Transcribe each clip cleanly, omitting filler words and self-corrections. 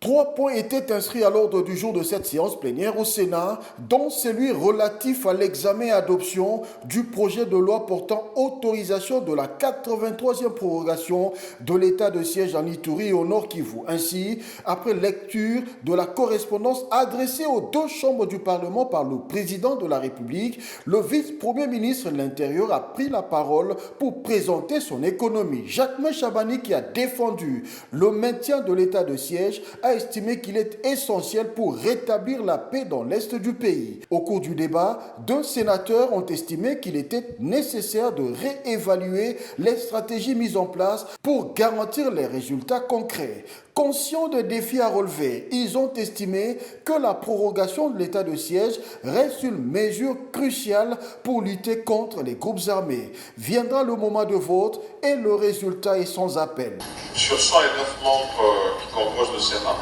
Trois points étaient inscrits à l'ordre du jour de cette séance plénière au Sénat, dont celui relatif à l'examen et adoption du projet de loi portant autorisation de la 83e prorogation de l'état de siège en Ituri et au Nord Kivu. Ainsi, après lecture de la correspondance adressée aux deux chambres du Parlement par le président de la République, le vice-premier ministre de l'Intérieur a pris la parole pour présenter son économie. Jacquemain Chabani, qui a défendu le maintien de l'état de siège, a estimé qu'il est essentiel pour rétablir la paix dans l'est du pays. Au cours du débat, deux sénateurs ont estimé qu'il était nécessaire de réévaluer les stratégies mises en place pour garantir les résultats concrets. Conscients des défis à relever, ils ont estimé que la prorogation de l'état de siège reste une mesure cruciale pour lutter contre les groupes armés. Viendra le moment de vote et le résultat est sans appel. Sur 109 membres qui composent le Sénat,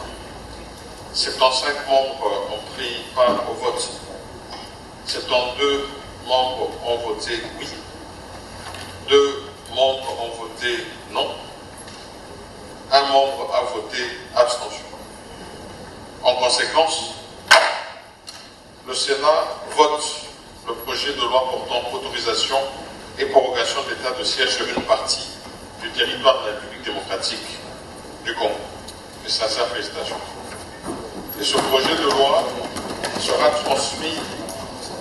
75 membres ont pris part au vote. 72 membres ont voté oui. 2 membres ont voté non. Un membre a voté abstention. En conséquence, le Sénat vote le projet de loi portant autorisation et prorogation de l'état de siège sur une partie du territoire de la République démocratique du Congo. Et sincères félicitations. Et ce projet de loi sera transmis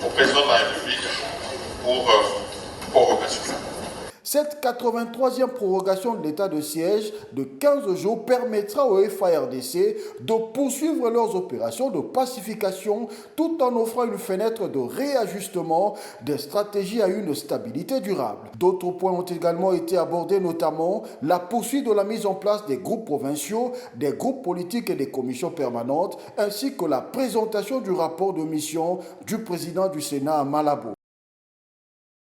au président de la République pour prorogation. Cette 83e prorogation de l'état de siège de 15 jours permettra aux FARDC de poursuivre leurs opérations de pacification tout en offrant une fenêtre de réajustement des stratégies à une stabilité durable. D'autres points ont également été abordés, notamment la poursuite de la mise en place des groupes provinciaux, des groupes politiques et des commissions permanentes, ainsi que la présentation du rapport de mission du président du Sénat à Malabo.